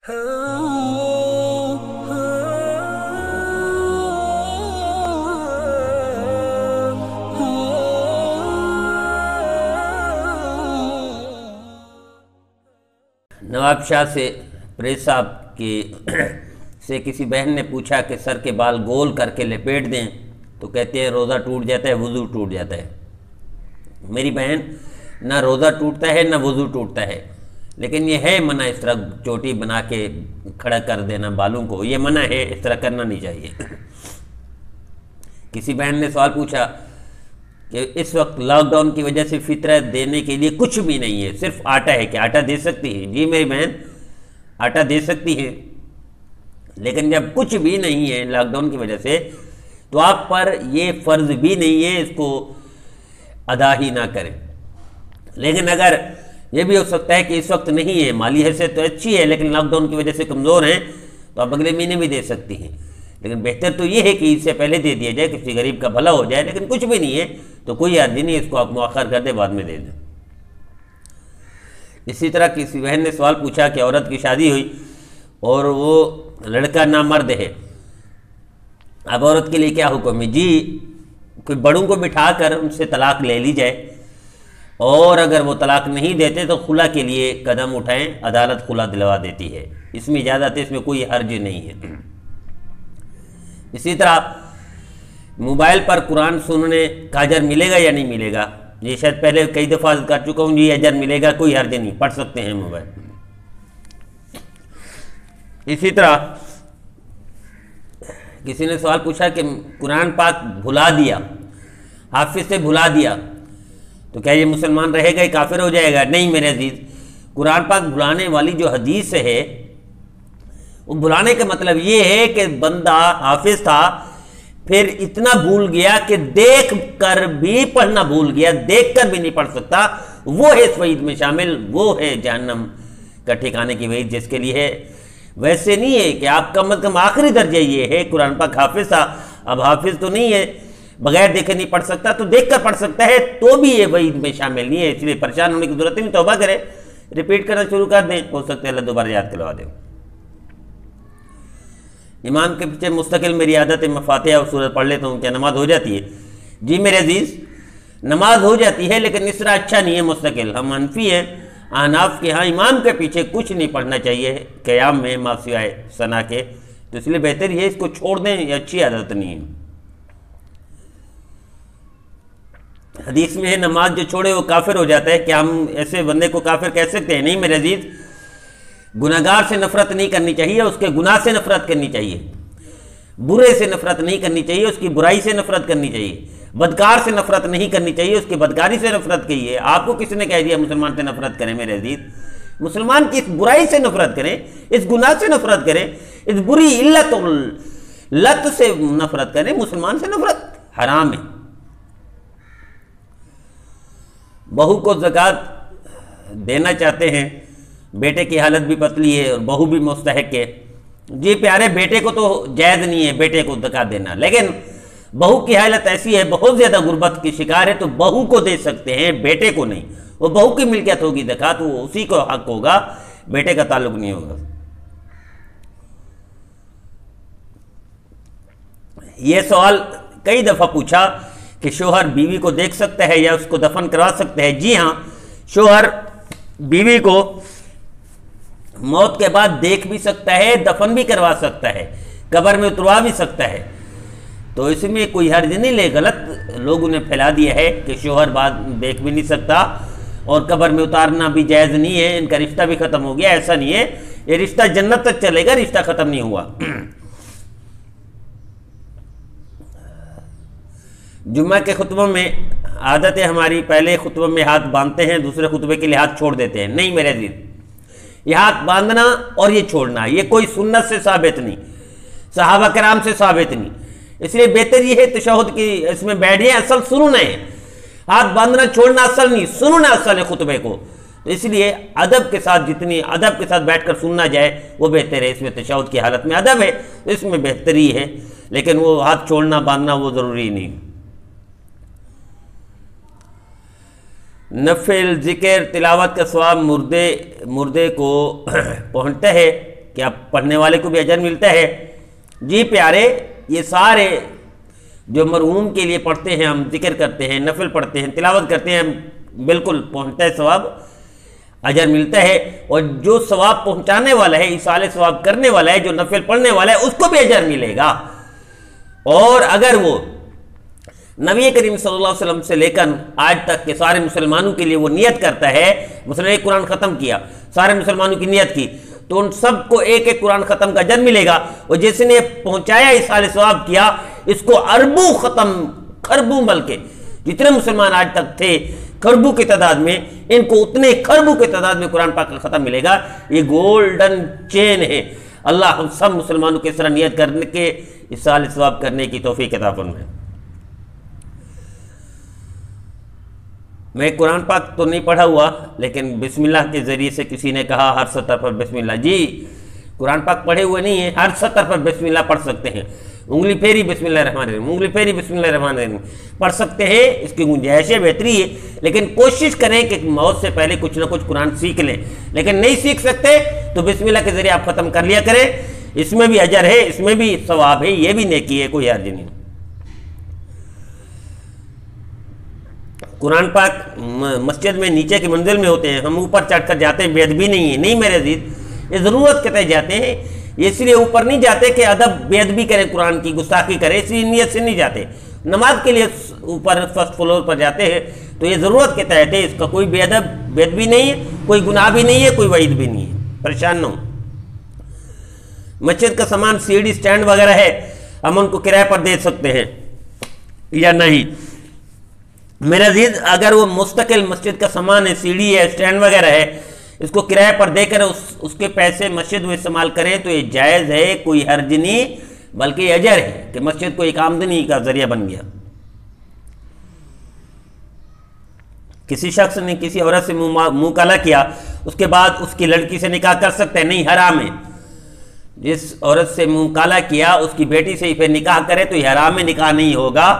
نواب شاہ سے پریس صاحب سے کسی بہن نے پوچھا کہ سر کے بال گول کر کے لپیٹ دیں تو کہتے ہیں روزہ ٹوٹ جاتا ہے، وضو ٹوٹ جاتا ہے۔ میری بہن، نہ روزہ ٹوٹتا ہے نہ وضو ٹوٹتا ہے، لیکن یہ ہے منع اس طرح چوٹی بنا کے کھڑا کر دینا بالوں کو، یہ منع ہے، اس طرح کرنا نہیں چاہیے۔ کسی بہن نے سوال پوچھا کہ اس وقت لاک ڈاؤن کی وجہ سے فطرہ دینے کے لیے کچھ بھی نہیں ہے، صرف آٹا ہے، کہ آٹا دے سکتی ہے؟ جی میری بہن، آٹا دے سکتی ہے، لیکن جب کچھ بھی نہیں ہے لاک ڈاؤن کی وجہ سے تو آپ پر یہ فرض بھی نہیں ہے اس کو ادا ہی نہ کریں۔ لیکن اگر یہ بھی ہو سکتا ہے کہ اس وقت نہیں ہے، مالی حیثیت تو اچھی ہے لیکن لاک ڈاؤن کی وجہ سے کمزور ہیں، تو آپ اگلے مہینے بھی دے سکتی ہیں، لیکن بہتر تو یہ ہے کہ اس سے پہلے دے دیا جائے، کسی غریب کا بھلا ہو جائے۔ لیکن کچھ بھی نہیں ہے تو کوئی حرج نہیں، اس کو آپ مؤخر کر دیں، بعد میں دے دیں۔ اسی طرح کسی بہن نے سوال پوچھا کہ عورت کی شادی ہوئی اور وہ لڑکا نامرد ہے، اب عورت کے لیے کیا حکم ہے؟ جی کوئی بڑوں کو بٹھا کر ان سے طلاق لے لی جائے، اور اگر وہ طلاق نہیں دیتے تو خلا کے لیے قدم اٹھائیں، عدالت خلا دلوا دیتی ہے، اس میں اجازت ہے، اس میں کوئی حرج نہیں ہے۔ اسی طرح موبائل پر قرآن سننے کا اجر ملے گا یا نہیں ملے گا؟ یہ شاید پہلے کئی دفعہ کر چکا ہوں، یہ اجر ملے گا، کوئی حرج نہیں، پڑھ سکتے ہیں موبائل۔ اسی طرح کسی نے سوال پوچھا کہ قرآن پاک بھلا دیا، حافظ سے بھلا دیا تو کیا یہ مسلمان رہے گا، یہ کافر ہو جائے گا؟ نہیں میرے عزیز، قرآن پاک بھلانے والی جو حدیث ہے، وہ بھلانے کا مطلب یہ ہے کہ بندہ حافظ تھا، پھر اتنا بھول گیا کہ دیکھ کر بھی پڑھنا بھول گیا، دیکھ کر بھی نہیں پڑھ سکتا، وہ ہے اس وعید میں شامل، وہ ہے جہنم کا ٹھکانے کی وعید جس کے لیے ہے۔ ویسے نہیں ہے کہ آپ کم از کم آخری درجہ یہ ہے، قرآن پاک حافظ تھا، اب حافظ تو نہیں ہے، بغیر دیکھے نہیں پڑھ سکتا، تو دیکھ کر پڑھ سکتا ہے تو بھی یہ وعید میں شامل نہیں ہے، اس لیے پریشان ہونے کی ضرورت نہیں، توبہ کرے، ریپیٹ کرنا شروع کر دیں، ہو سکتا ہے اللہ دوبارہ یاد کروا دے۔ امام کے پیچھے مستقل میری عادت ہے، میں فاتحہ اور سورت پڑھ لیتا ہوں، کیا نماز ہو جاتی ہے؟ جی میرے عزیز، نماز ہو جاتی ہے لیکن اس طرح اچھا نہیں ہے مستقل۔ ہم حنفی ہیں، احناف کے ہاں امام کے پیچھے کچھ نہیں پڑھنا چاہیے قیام میں ما سوائے ثنا کے، تو اس لیے بہتر یہ اس کو چھوڑ دیں، یہ اچھی عادت نہیں ہے۔ حدیث میں ہے نماز جو چھوڑے وہ کافر ہو جاتا ہے، کیا ہم ایسے بندے کو کافر کہہ سکتے ہیں؟ نہیں میرے عزیز، گناہگار سے نفرت نہیں کرنی چاہیے، اس کے گناہ سے نفرت کرنی چاہیے، برے سے نفرت نہیں کرنی چاہیے، اس کی برائی سے نفرت کرنی چاہیے، بدکار سے نفرت نہیں کرنی چاہیے، اس کی بدکاری سے نفرت کیجیے۔ آپ کو کس نے کہہ دیا مسلمان سے نفرت کریں؟ میرے عزیز، مسلمان کی اس برائی سے نفرت کریں، اس گناہ سے نفرت کریں، اس بری علت اور لت سے نفرت کریں، مسلمان سے نفرت حرام ہے۔ بہو کو زکوٰۃ دینا چاہتے ہیں، بیٹے کی حالت بھی پتلی ہے اور بہو بھی مستحق ہے۔ جی پیارے، بیٹے کو تو جائز نہیں ہے بیٹے کو زکوٰۃ دینا، لیکن بہو کی حالت ایسی ہے، بہت زیادہ غربت کی شکار ہے، تو بہو کو دے سکتے ہیں، بیٹے کو نہیں۔ وہ بہو کی ملکیت ہوگی زکوٰۃ، وہ اسی کو حق ہوگا، بیٹے کا تعلق نہیں ہوگا۔ یہ سوال کئی دفعہ پوچھا کہ شوہر بیوی کو دیکھ سکتا ہے یا اس کو دفن کروا سکتا ہے؟ جی ہاں، شوہر بیوی کو موت کے بعد دیکھ بھی سکتا ہے، دفن بھی کروا سکتا ہے، قبر میں اتروا بھی سکتا ہے، تو اس میں کوئی حرج نہیں، لے غلط لوگوں نے پھیلا دیا ہے کہ شوہر بعد دیکھ بھی نہیں سکتا اور قبر میں اتارنا بھی جائز نہیں ہے، ان کا رشتہ بھی ختم ہو گیا۔ ایسا نہیں ہے، یہ رشتہ جنت تک چلے گا، رشتہ ختم نہیں ہوا۔ جمعہ کے خطبوں میں عادت ہے ہماری، پہلے خطبے میں ہاتھ باندھتے ہیں، دوسرے خطبے کے لیے ہاتھ چھوڑ دیتے ہیں۔ نہیں میرے عزیز، یہ ہاتھ باندھنا اور یہ چھوڑنا یہ کوئی سنت سے ثابت نہیں، صحابہ کرام سے ثابت نہیں، اس لیے بہتر یہ ہے تشہد کی اس میں بیٹھیں، اصل سننا ہے، ہاتھ باندھنا چھوڑنا اصل نہیں، سننا اصل ہے خطبے کو، تو اس لیے ادب کے ساتھ، جتنی ادب کے ساتھ بیٹھ کر سننا جائے وہ بہتر ہے۔ اس میں تشہد کی حالت میں ادب ہے، اس میں بہتری ہے، لیکن وہ ہاتھ چھوڑنا باندھنا وہ ضروری نہیں۔ نفل ذکر تلاوت کا ثواب مردے کو پہنچتا ہے؟ کہ اب پڑھنے والے کو بھی اجر ملتا ہے۔ جی پیارے، یہ سارے جو مرحوم کے لیے پڑھتے ہیں، ہم ذکر کرتے ہیں، نفل پڑھتے ہیں، تلاوت کرتے ہیں، بالکل پہنچتا ہے ثواب، اجر ملتا ہے۔ اور جو ثواب پہنچانے والا ہے، ایصال ثواب کرنے والا ہے، جو نفل پڑھنے والا ہے، اس کو بھی اجر ملے گا۔ اور اگر وہ نبی کریم صلی اللہ علیہ وسلم سے لے کر آج تک کے سارے مسلمانوں کے لیے وہ نیت کرتا ہے، مثلا ایک قرآن ختم کیا، سارے مسلمانوں کی نیت کی، تو ان سب کو ایک ایک قرآن ختم کا اجر ملے گا۔ اور جس نے پہنچایا ایصال ثواب کیا، اس کو اربوں ختم، خربوں بلکہ جتنے مسلمان آج تک تھے خربوں کی تعداد میں، ان کو اتنے خربوں کی تعداد میں قرآن پاک کا ختم ملے گا۔ یہ گولڈن چین ہے۔ اللہ ہم سب مسلمانوں کے اس طرح نیت کرنے کے ایصال ثواب کرنے کی توفیق عطا فرمائے۔ میں قرآن پاک تو نہیں پڑھا ہوا، لیکن بسم اللہ کے ذریعے سے کسی نے کہا ہر سطر پر بسم اللہ۔ جی قرآن پاک پڑھے ہوئے نہیں ہیں، ہر سطر پر بسم اللہ پڑھ سکتے ہیں، انگلی پھیری بسم اللہ الرحمن الرحیم، انگلی پھیری بسم اللہ الرحمن الرحیم پڑھ سکتے ہیں۔ اس کی گنجائش ہے، بہتری ہے، لیکن کوشش کریں کہ موت سے پہلے کچھ نہ کچھ قرآن سیکھ لیں۔ لیکن نہیں سیکھ سکتے تو بسم اللہ کے ذریعے آپ ختم کر لیا کریں، اس میں بھی اجر ہے، اس میں بھی ثواب ہے، یہ بھی نیکی ہے، کوئی حرج نہیں۔ قرآن پاک مسجد میں نیچے کی منزل میں ہوتے ہیں، ہم اوپر چڑھ کر جاتے ہیں، بے ادبی نہیں ہے، نہیں میرے عزیز، یہ ضرورت کے تحت جاتے ہیں، اس لیے اوپر نہیں جاتے کہ ادب بے ادبی کریں، قرآن کی گستاخی کریں، اس لیے نیت سے نہیں جاتے، نماز کے لیے اوپر فرسٹ فلور پر جاتے ہیں، تو یہ ضرورت کے تحت ہے، اس کا کوئی بے ادبی نہیں ہے، کوئی گناہ بھی نہیں ہے، کوئی وعید بھی نہیں ہے، پریشان نہ ہو۔ مسجد کا سامان سیڑھی سٹینڈ وغیرہ ہے، ہم ان کو کرایہ پر دے سکتے ہیں یا نہیں؟ میرے عزیز، اگر وہ مستقل مسجد کا سامان ہے، سیڑھی ہے، سٹینڈ وغیرہ ہے، اس کو کرایہ پر دے کر اس کے پیسے مسجد میں استعمال کریں تو یہ جائز ہے، کوئی حرج نہیں، بلکہ یہ اجر ہے کہ مسجد کو ایک آمدنی کا ذریعہ بن گیا۔ کسی شخص نے کسی عورت سے منہ کالا کیا، اس کے بعد اس کی لڑکی سے نکاح کر سکتے ہیں؟ نہیں، حرام ہے۔ جس عورت سے منہ کالا کیا، اس کی بیٹی سے پھر نکاح کرے تو یہ حرام ہے، نکاح نہیں ہوگا۔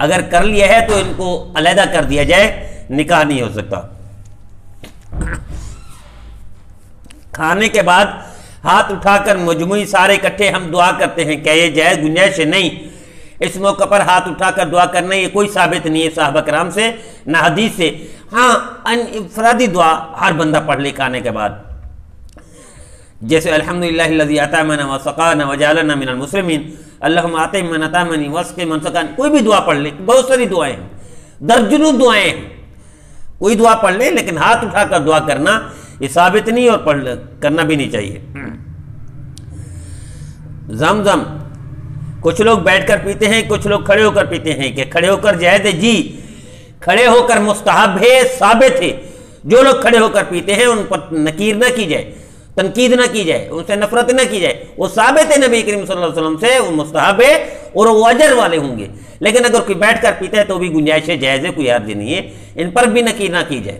اگر کر لیا ہے تو ان کو علیحدہ کر دیا جائے، نکاح نہیں ہو سکتا۔ کھانے کے بعد ہاتھ اٹھا کر مجموعی سارے اکٹھے ہم دعا کرتے ہیں، کیا یہ جائز گنجائش ہے؟ نہیں، اس موقع پر ہاتھ اٹھا کر دعا کرنا یہ کوئی ثابت نہیں ہے صحابہ کرام سے، نہ حدیث سے۔ ہاں، انفرادی دعا ہر بندہ پڑھ لے کھانے کے بعد، جیسے الحمدللہ الذی اطعمنا وسقانا وجعلنا من المسلمین، اللہم اطعم من اطعمنی واسق من سقانی، کوئی بھی دعا پڑھ لے، بہت ساری دعائیں ہیں، درجنوں دعائیں ہیں، کوئی دعا پڑھ لے، لیکن ہاتھ اٹھا کر دعا کرنا یہ ثابت نہیں اور کرنا بھی نہیں چاہیے۔ زمزم کچھ لوگ بیٹھ کر پیتے ہیں، کچھ لوگ کھڑے ہو کر پیتے ہیں، کہ کھڑے ہو کر جائز ہے؟ جی، کھڑے ہو کر مستحب ہے، ثابت ہے۔ جو لوگ کھڑے ہو کر پیتے ہیں ان پر نکیر نہ کی جائے، تنقید نہ کی جائے، ان سے نفرت نہ کی جائے، وہ ثابت ہے نبی کریم صلی اللہ علیہ وسلم سے، وہ مستحب ہے اور وہ اجر والے ہوں گے۔ لیکن اگر کوئی بیٹھ کر پیتا ہے تو بھی گنجائش ہے، جائز ہے، کوئی حرج نہیں ہے، ان پر بھی نکیر نہ کی جائے۔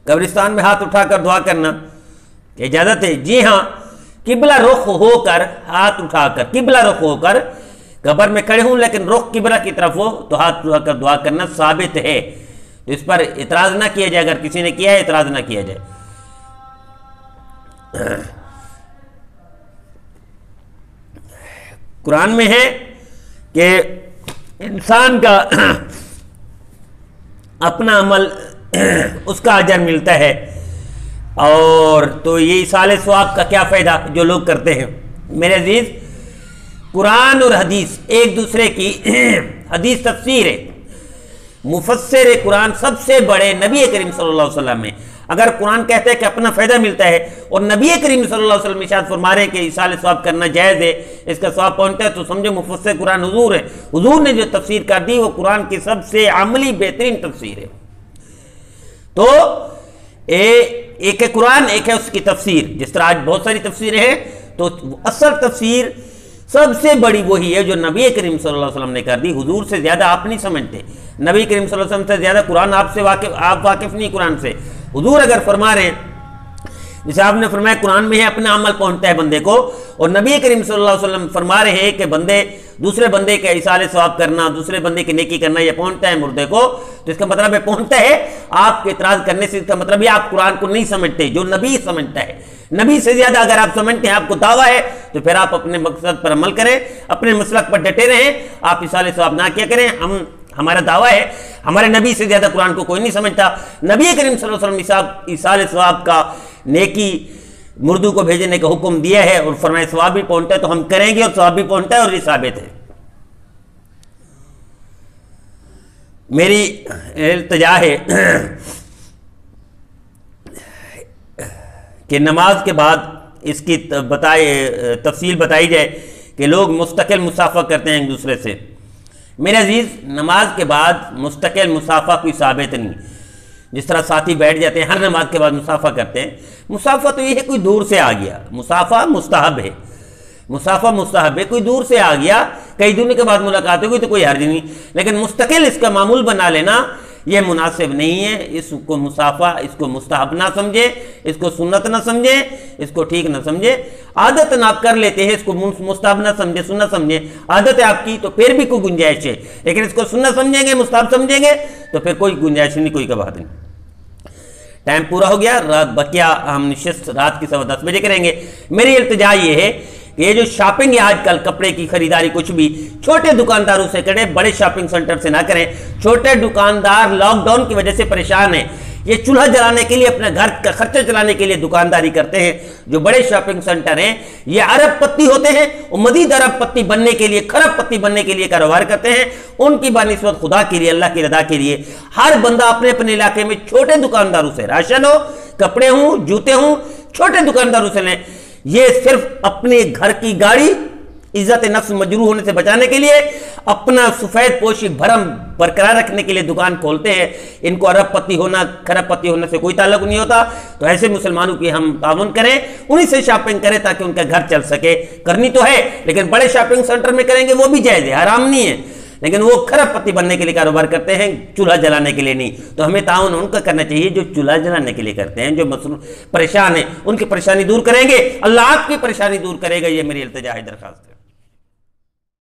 قبرستان میں ہاتھ اٹھا کر دعا کرنا اجازت ہے؟ جی ہاں، قبلہ رخ ہو کر ہاتھ اٹھا کر، قبلہ رخ ہو کر قبر میں کھڑے ہوں لیکن رخ قبلہ کی طرف ہو تو ہاتھ اٹھا کر دعا کرنا ثابت ہے، تو اس پر اعتراض نہ کیا جائے، اگر کسی نے کیا ہے اعتراض نہ کیا جائے۔ قرآن میں ہے کہ انسان کا اپنا عمل اس کا اجر ملتا ہے، اور تو یہ ایصال ثواب کا کیا فائدہ جو لوگ کرتے ہیں؟ میرے عزیز، قرآن اور حدیث ایک دوسرے کی حدیث تفسیر ہے، مفسر قرآن سب سے بڑے نبی کریم صلی اللہ علیہ وسلم ہے۔ اگر قرآن کہتا ہے کہ اپنا فائدہ ملتا ہے اور نبی کریم صلی اللہ علیہ وسلم ارشاد فرما رہے ہیں کہ ایصال ثواب کرنا جائز ہے، اس کا ثواب پہنچتا ہے، تو سمجھو مفسر قرآن حضور ہے۔ حضور نے جو تفسیر کر دی وہ قرآن کی سب سے عملی بہترین تفسیر ہے۔ تو ایک ہے قرآن، ایک ہے اس کی تفسیر۔ جس طرح آج بہت ساری تفسیریں ہیں، تو اصل تفسیر سب سے بڑی وہی ہے جو نبی کریم صلی اللہ علیہ وسلم نے کر دی۔ حضور سے زیادہ آپ نہیں سمجھتے، نبی کریم صلی اللہ علیہ وسلم سے زیادہ قرآن آپ واقف نہیں قرآن سے۔ حضور اگر فرما رہے ہیں جیسے آپ نے فرمایا قرآن میں ہے اپنا عمل پہنچتا ہے بندے کو، اور نبی کریم صلی اللہ علیہ وسلم فرما رہے ہیں کہ بندے دوسرے بندے کے ایصال ثواب کرنا، دوسرے بندے کی نیکی کرنا یہ پہنچتا ہے مردے کو، تو اس کا مطلب ہے پہنچتا ہے۔ آپ کے اعتراض کرنے سے اس کا مطلب ہے آپ قرآن کو نہیں سمجھتے جو نبی سمجھتا ہے۔ نبی سے زیادہ اگر آپ سمجھتے ہیں، آپ کو دعویٰ ہے، تو پھر آپ اپنے مقصد پر عمل کریں، اپنے مسلک پر ڈٹے رہیں، آپ ایصال ثواب نہ کیا کریں۔ ہمارا دعویٰ ہے ہمارے نبی سے زیادہ قرآن کو کوئی نہیں سمجھتا۔ نبی کریم صلی اللہ علیہ وسلم ایصال ثواب کا، نیکی مردوں کو بھیجنے کا حکم دیا ہے، اور فرمایا ثواب بھی پہنچتا ہے تو ہم کریں گے، اور ثواب بھی پہنچتا ہے اور یہ ثابت ہے۔ میری التجا ہے کہ نماز کے بعد اس کی تفصیل بتائی جائے کہ لوگ مستقل مصافحہ کرتے ہیں ایک دوسرے سے۔ میرے عزیز، نماز کے بعد مستقل مصافحہ کوئی ثابت نہیں۔ جس طرح ساتھی بیٹھ جاتے ہیں ہر نماز کے بعد مصافحہ کرتے ہیں، مصافحہ تو یہ ہے کوئی دور سے آ گیا، مصافحہ مستحب ہے، مصافحہ مستحب ہے، کوئی دور سے آ گیا، کئی دنوں کے بعد ملاقات ہوئی تو کوئی حرج نہیں، لیکن مستقل اس کا معمول بنا لینا یہ مناسب نہیں ہے۔ اس کو مصافحہ، اس کو مستحب نہ سمجھے، اس کو سنت نہ سمجھے، اس کو ٹھیک نہ سمجھے۔ عادت آپ کر لیتے ہیں، اس کو مستحب نہ سمجھے، سنت سمجھے، عادت ہے آپ کی تو پھر بھی کوئی گنجائش ہے، لیکن اس کو سنت سمجھیں گے، مستحب سمجھیں گے تو پھر کوئی گنجائش نہیں، کوئی بات نہیں۔ ٹائم پورا ہو گیا، رات بقیہ ہم نشست رات کی 10:15 بجے کریں گے۔ میری التجا یہ ہے کہ یہ جو شاپنگ ہے آج کل، کپڑے کی خریداری کچھ بھی، چھوٹے دکانداروں سے کریں، بڑے شاپنگ سنٹر سے نہ کریں۔ چھوٹے دکاندار لاک ڈاؤن کی وجہ سے پریشان ہیں، یہ چولہا جلانے کے لیے، اپنے گھر کا خرچہ چلانے کے لیے دکانداری کرتے ہیں۔ جو بڑے شاپنگ سنٹر ہیں یہ ارب پتی ہوتے ہیں، اور مزید ارب پتی بننے کے لیے، کھرب پتی بننے کے لیے کاروبار کرتے ہیں۔ ان کی بنسبت خدا کے لیے، اللہ کی رضا کے لیے، ہر بندہ اپنے اپنے علاقے میں چھوٹے دکانداروں سے، راشن ہو، کپڑے ہوں، جوتے ہوں، چھوٹے دکانداروں سے لیں۔ یہ صرف اپنے گھر کی گاڑی، عزت نفس مجروح ہونے سے بچانے کے لیے، اپنا سفید پوشی بھرم برقرار رکھنے کے لیے دکان کھولتے ہیں۔ ان کو ارب پتی ہونا، کھرب پتی ہونے سے کوئی تعلق نہیں ہوتا۔ تو ایسے مسلمانوں کی ہم تعاون کریں، انہی سے شاپنگ کریں تاکہ ان کا گھر چل سکے۔ کرنی تو ہے لیکن بڑے شاپنگ سینٹر میں کریں گے وہ بھی جائز ہے، حرام نہیں ہے، لیکن وہ کھرب پتی بننے کے لیے کاروبار کرتے ہیں، چولہا جلانے کے لیے نہیں۔ تو ہمیں تعاون ان کا کرنا چاہیے جو چولہا جلانے کے لیے کرتے ہیں، جو پریشان ہیں، ان کی پریشانی دور کریں گے، اللہ آپ کی پریشانی دور کرے گا۔ یہ میری التجا ہے، درخواست ہے۔